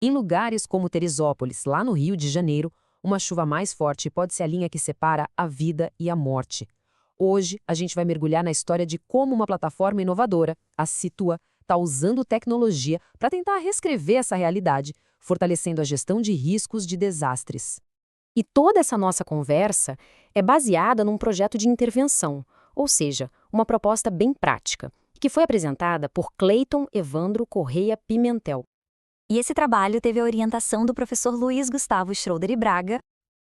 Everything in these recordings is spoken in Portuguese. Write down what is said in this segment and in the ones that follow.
Em lugares como Teresópolis, lá no Rio de Janeiro, uma chuva mais forte pode ser a linha que separa a vida e a morte. Hoje, a gente vai mergulhar na história de como uma plataforma inovadora, a Situa, está usando tecnologia para tentar reescrever essa realidade, fortalecendo a gestão de riscos de desastres. E toda essa nossa conversa é baseada num projeto de intervenção, ou seja, uma proposta bem prática, que foi apresentada por Cleiton Evandro Correia Pimentel. E esse trabalho teve a orientação do professor Luiz Gustavo Schroeder e Braga.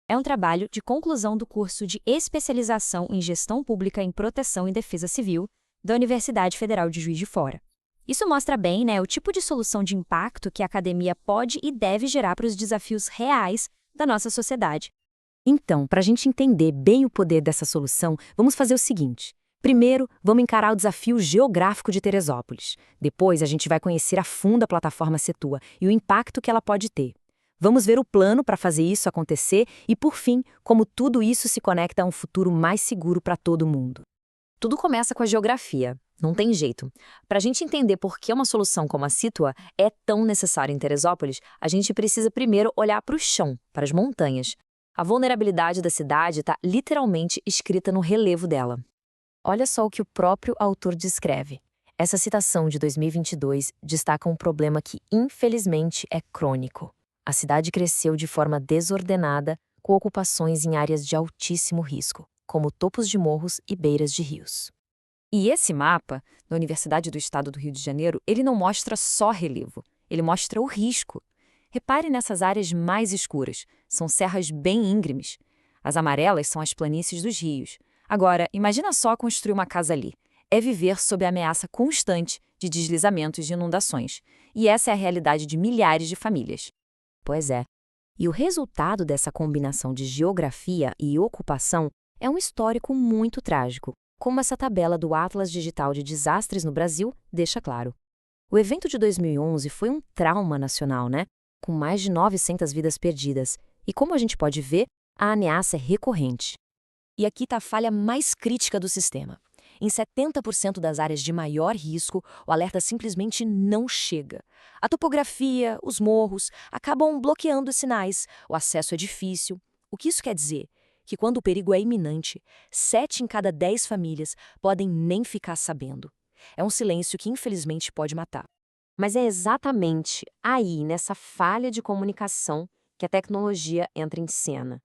É um trabalho de conclusão do curso de especialização em Gestão Pública em Proteção e Defesa Civil da Universidade Federal de Juiz de Fora. Isso mostra bem, o tipo de solução de impacto que a academia pode e deve gerar para os desafios reais da nossa sociedade. Então, para a gente entender bem o poder dessa solução, vamos fazer o seguinte. Primeiro, vamos encarar o desafio geográfico de Teresópolis. Depois, a gente vai conhecer a fundo a plataforma Situa e o impacto que ela pode ter. Vamos ver o plano para fazer isso acontecer e, por fim, como tudo isso se conecta a um futuro mais seguro para todo mundo. Tudo começa com a geografia. Não tem jeito. Para a gente entender por que uma solução como a Situa é tão necessária em Teresópolis, a gente precisa primeiro olhar para o chão, para as montanhas. A vulnerabilidade da cidade está literalmente escrita no relevo dela. Olha só o que o próprio autor descreve. Essa citação de 2022 destaca um problema que, infelizmente, é crônico. A cidade cresceu de forma desordenada, com ocupações em áreas de altíssimo risco, como topos de morros e beiras de rios. E esse mapa, da Universidade do Estado do Rio de Janeiro, ele não mostra só relevo, ele mostra o risco. Repare nessas áreas mais escuras, são serras bem íngremes. As amarelas são as planícies dos rios. Agora, imagina só construir uma casa ali. É viver sob a ameaça constante de deslizamentos e inundações. E essa é a realidade de milhares de famílias. Pois é. E o resultado dessa combinação de geografia e ocupação é um histórico muito trágico, como essa tabela do Atlas Digital de Desastres no Brasil deixa claro. O evento de 2011 foi um trauma nacional, com mais de 900 vidas perdidas. E como a gente pode ver, a ameaça é recorrente. E aqui está a falha mais crítica do sistema. Em 70% das áreas de maior risco, o alerta simplesmente não chega. A topografia, os morros, acabam bloqueando os sinais, o acesso é difícil. O que isso quer dizer? Que quando o perigo é iminente, 7 em cada 10 famílias podem nem ficar sabendo. É um silêncio que infelizmente pode matar. Mas é exatamente aí, nessa falha de comunicação, que a tecnologia entra em cena.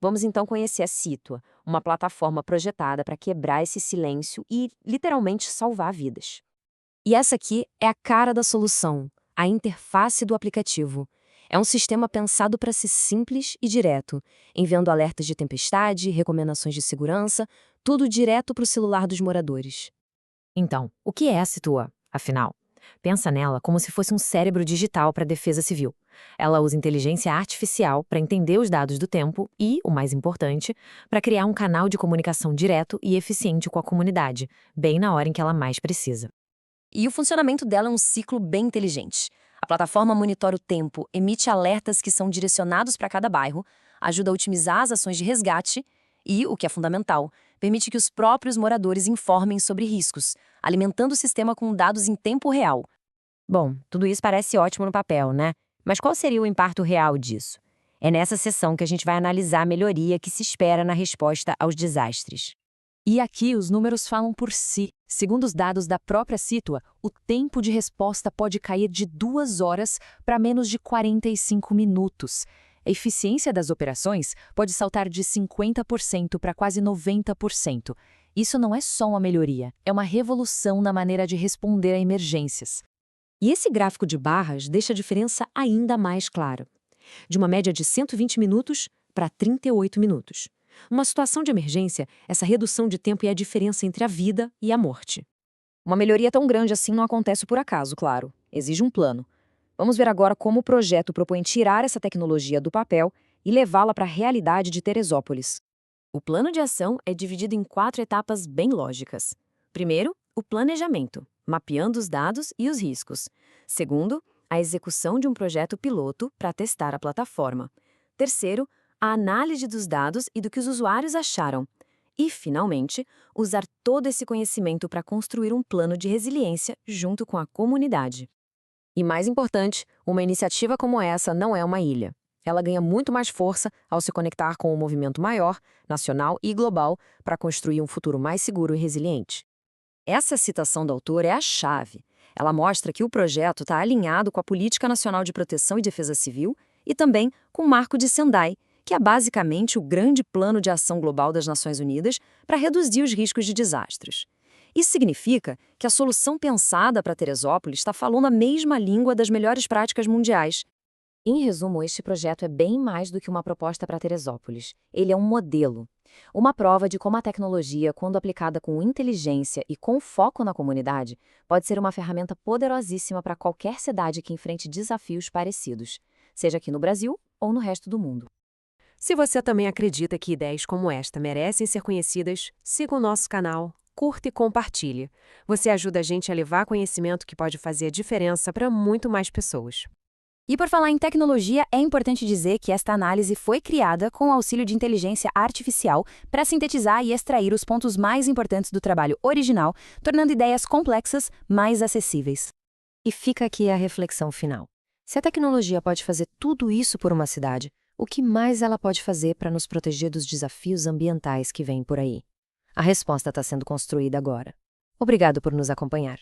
Vamos então conhecer a Situa, uma plataforma projetada para quebrar esse silêncio e, literalmente, salvar vidas. E essa aqui é a cara da solução, a interface do aplicativo. É um sistema pensado para ser simples e direto, enviando alertas de tempestade, recomendações de segurança, tudo direto para o celular dos moradores. Então, o que é a Situa, afinal? Pensa nela como se fosse um cérebro digital para a defesa civil. Ela usa inteligência artificial para entender os dados do tempo e, o mais importante, para criar um canal de comunicação direto e eficiente com a comunidade, bem na hora em que ela mais precisa. E o funcionamento dela é um ciclo bem inteligente. A plataforma monitora o tempo, emite alertas que são direcionados para cada bairro, ajuda a otimizar as ações de resgate e, o que é fundamental, permite que os próprios moradores informem sobre riscos, alimentando o sistema com dados em tempo real. Bom, tudo isso parece ótimo no papel, Mas qual seria o impacto real disso? É nessa sessão que a gente vai analisar a melhoria que se espera na resposta aos desastres. E aqui os números falam por si. Segundo os dados da própria Situa, o tempo de resposta pode cair de 2 horas para menos de 45 minutos. A eficiência das operações pode saltar de 50% para quase 90%. Isso não é só uma melhoria, é uma revolução na maneira de responder a emergências. E esse gráfico de barras deixa a diferença ainda mais clara. De uma média de 120 minutos para 38 minutos. Numa situação de emergência, essa redução de tempo é a diferença entre a vida e a morte. Uma melhoria tão grande assim não acontece por acaso, claro. Exige um plano. Vamos ver agora como o projeto propõe tirar essa tecnologia do papel e levá-la para a realidade de Teresópolis. O plano de ação é dividido em 4 etapas bem lógicas. Primeiro, o planejamento, mapeando os dados e os riscos. Segundo, a execução de um projeto piloto para testar a plataforma. Terceiro, a análise dos dados e do que os usuários acharam. E, finalmente, usar todo esse conhecimento para construir um plano de resiliência junto com a comunidade. E mais importante, uma iniciativa como essa não é uma ilha. Ela ganha muito mais força ao se conectar com um movimento maior, nacional e global, para construir um futuro mais seguro e resiliente. Essa citação do autor é a chave. Ela mostra que o projeto está alinhado com a Política Nacional de Proteção e Defesa Civil e também com o Marco de Sendai, que é basicamente o grande plano de ação global das Nações Unidas para reduzir os riscos de desastres. Isso significa que a solução pensada para Teresópolis está falando a mesma língua das melhores práticas mundiais. Em resumo, este projeto é bem mais do que uma proposta para Teresópolis. Ele é um modelo. Uma prova de como a tecnologia, quando aplicada com inteligência e com foco na comunidade, pode ser uma ferramenta poderosíssima para qualquer cidade que enfrente desafios parecidos, seja aqui no Brasil ou no resto do mundo. Se você também acredita que ideias como esta merecem ser conhecidas, siga o nosso canal, curta e compartilhe. Você ajuda a gente a levar conhecimento que pode fazer a diferença para muito mais pessoas. E por falar em tecnologia, é importante dizer que esta análise foi criada com o auxílio de inteligência artificial para sintetizar e extrair os pontos mais importantes do trabalho original, tornando ideias complexas mais acessíveis. E fica aqui a reflexão final. Se a tecnologia pode fazer tudo isso por uma cidade, o que mais ela pode fazer para nos proteger dos desafios ambientais que vêm por aí? A resposta está sendo construída agora. Obrigado por nos acompanhar.